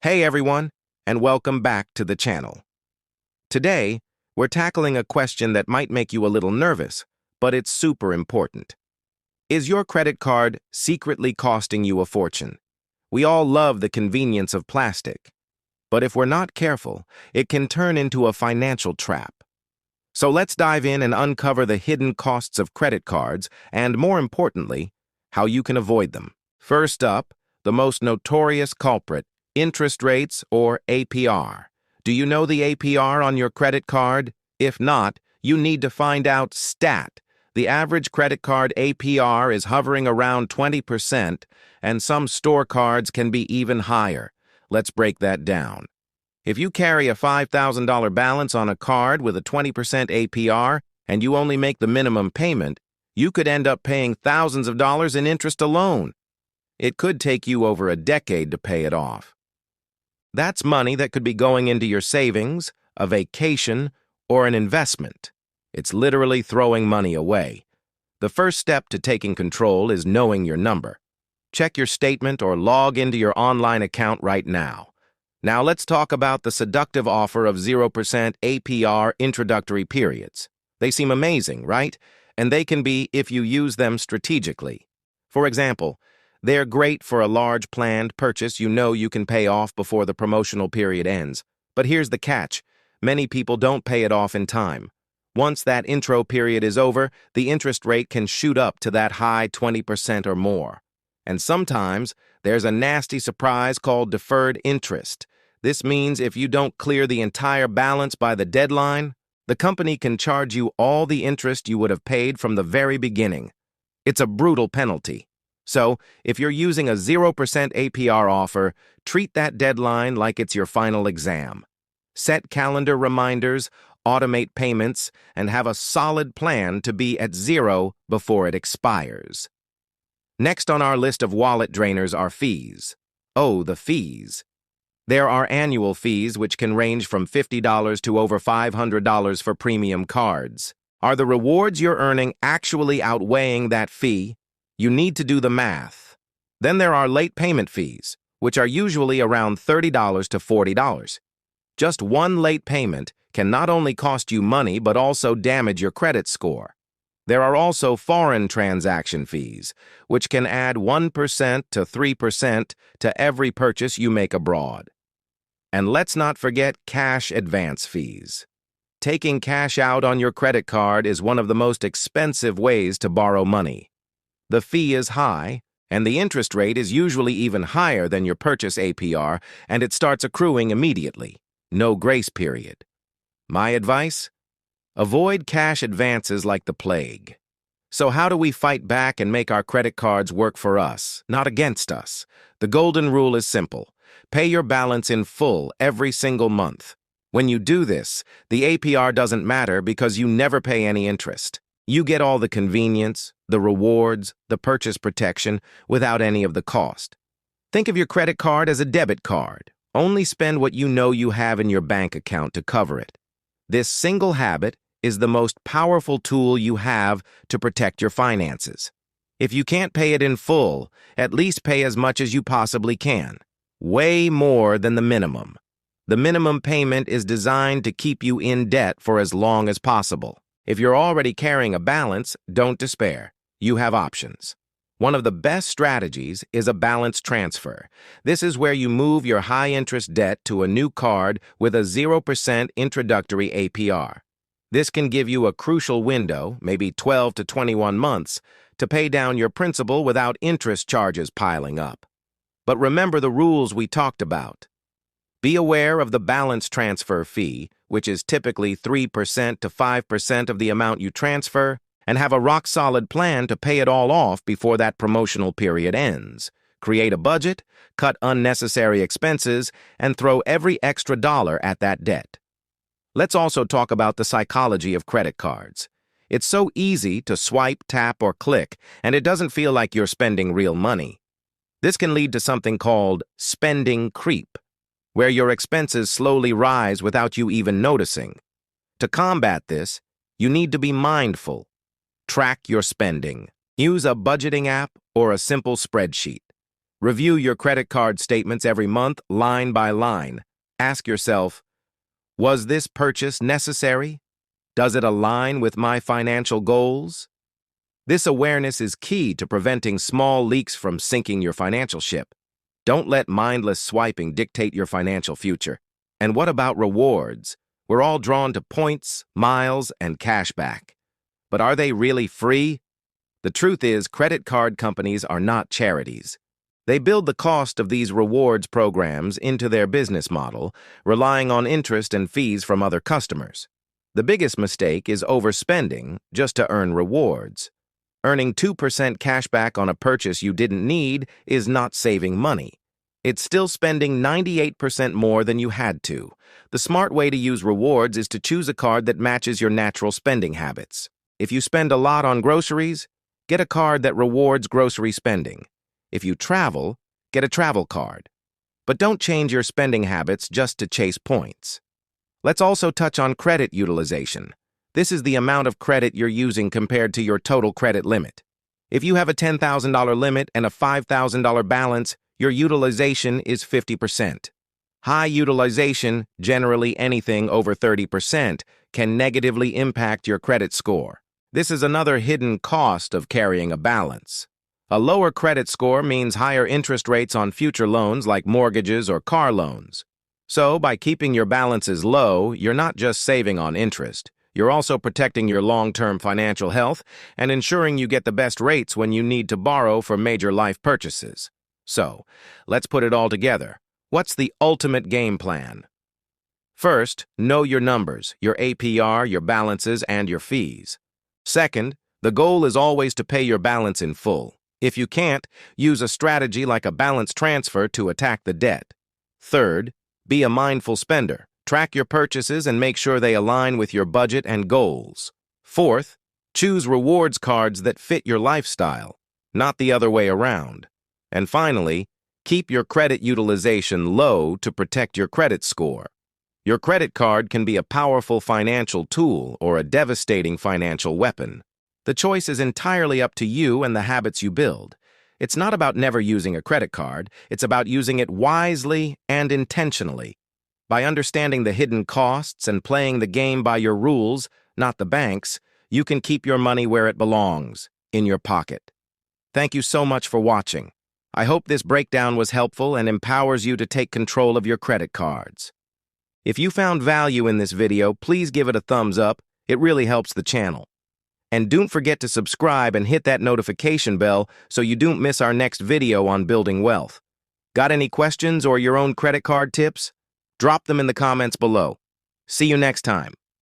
Hey everyone, and welcome back to the channel. Today, we're tackling a question that might make you a little nervous, but it's super important. Is your credit card secretly costing you a fortune? We all love the convenience of plastic, but if we're not careful, it can turn into a financial trap. So let's dive in and uncover the hidden costs of credit cards and, more importantly, how you can avoid them. First up, the most notorious culprit: interest rates, or APR. Do you know the APR on your credit card? If not, you need to find out stat. The average credit card APR is hovering around 20%, and some store cards can be even higher. Let's break that down. If you carry a $5,000 balance on a card with a 20% APR and you only make the minimum payment, you could end up paying thousands of dollars in interest alone. It could take you over a decade to pay it off. That's money that could be going into your savings, a vacation, or an investment. It's literally throwing money away. The first step to taking control is knowing your number. Check your statement or log into your online account right now. Now let's talk about the seductive offer of 0% APR introductory periods. They seem amazing, right? And they can be if you use them strategically. For example, they're great for a large planned purchase you can pay off before the promotional period ends. But here's the catch: many people don't pay it off in time. Once that intro period is over, the interest rate can shoot up to that high 20% or more. And sometimes, there's a nasty surprise called deferred interest. This means if you don't clear the entire balance by the deadline, the company can charge you all the interest you would have paid from the very beginning. It's a brutal penalty. So, if you're using a 0% APR offer, treat that deadline like it's your final exam. Set calendar reminders, automate payments, and have a solid plan to be at zero before it expires. Next on our list of wallet drainers are fees. Oh, the fees. There are annual fees which can range from $50 to over $500 for premium cards. Are the rewards you're earning actually outweighing that fee? You need to do the math. Then there are late payment fees, which are usually around $30 to $40. Just one late payment can not only cost you money but also damage your credit score. There are also foreign transaction fees, which can add 1% to 3% to every purchase you make abroad. And let's not forget cash advance fees. Taking cash out on your credit card is one of the most expensive ways to borrow money. The fee is high, and the interest rate is usually even higher than your purchase APR, and it starts accruing immediately. No grace period. My advice? Avoid cash advances like the plague. So how do we fight back and make our credit cards work for us, not against us? The golden rule is simple. Pay your balance in full every single month. When you do this, the APR doesn't matter because you never pay any interest. You get all the convenience, the rewards, the purchase protection without any of the cost. Think of your credit card as a debit card. Only spend what you know you have in your bank account to cover it. This single habit is the most powerful tool you have to protect your finances. If you can't pay it in full, at least pay as much as you possibly can. Way more than the minimum. The minimum payment is designed to keep you in debt for as long as possible. If you're already carrying a balance, don't despair. You have options. One of the best strategies is a balance transfer. This is where you move your high-interest debt to a new card with a 0% introductory APR. This can give you a crucial window, maybe 12 to 21 months, to pay down your principal without interest charges piling up. But remember the rules we talked about. Be aware of the balance transfer fee, which is typically 3% to 5% of the amount you transfer, and have a rock-solid plan to pay it all off before that promotional period ends. Create a budget, cut unnecessary expenses, and throw every extra dollar at that debt. Let's also talk about the psychology of credit cards. It's so easy to swipe, tap, or click, and it doesn't feel like you're spending real money. This can lead to something called spending creep, where your expenses slowly rise without you even noticing. To combat this, you need to be mindful. Track your spending. Use a budgeting app or a simple spreadsheet. Review your credit card statements every month, line by line. Ask yourself, was this purchase necessary? Does it align with my financial goals? This awareness is key to preventing small leaks from sinking your financial ship. Don't let mindless swiping dictate your financial future. And what about rewards? We're all drawn to points, miles, and cash back. But are they really free? The truth is, credit card companies are not charities. They build the cost of these rewards programs into their business model, relying on interest and fees from other customers. The biggest mistake is overspending just to earn rewards. Earning 2% cashback on a purchase you didn't need is not saving money. It's still spending 98% more than you had to. The smart way to use rewards is to choose a card that matches your natural spending habits. If you spend a lot on groceries, get a card that rewards grocery spending. If you travel, get a travel card. But don't change your spending habits just to chase points. Let's also touch on credit utilization. This is the amount of credit you're using compared to your total credit limit. If you have a $10,000 limit and a $5,000 balance, your utilization is 50%. High utilization, generally anything over 30%, can negatively impact your credit score. This is another hidden cost of carrying a balance. A lower credit score means higher interest rates on future loans like mortgages or car loans. So, by keeping your balances low, you're not just saving on interest. You're also protecting your long-term financial health and ensuring you get the best rates when you need to borrow for major life purchases. So, let's put it all together. What's the ultimate game plan? First, know your numbers, your APR, your balances, and your fees. Second, the goal is always to pay your balance in full. If you can't, use a strategy like a balance transfer to attack the debt. Third, be a mindful spender. Track your purchases and make sure they align with your budget and goals. Fourth, choose rewards cards that fit your lifestyle, not the other way around. And finally, keep your credit utilization low to protect your credit score. Your credit card can be a powerful financial tool or a devastating financial weapon. The choice is entirely up to you and the habits you build. It's not about never using a credit card. It's about using it wisely and intentionally. By understanding the hidden costs and playing the game by your rules, not the bank's, you can keep your money where it belongs, in your pocket. Thank you so much for watching. I hope this breakdown was helpful and empowers you to take control of your credit cards. If you found value in this video, please give it a thumbs up. It really helps the channel. And don't forget to subscribe and hit that notification bell so you don't miss our next video on building wealth. Got any questions or your own credit card tips? Drop them in the comments below. See you next time.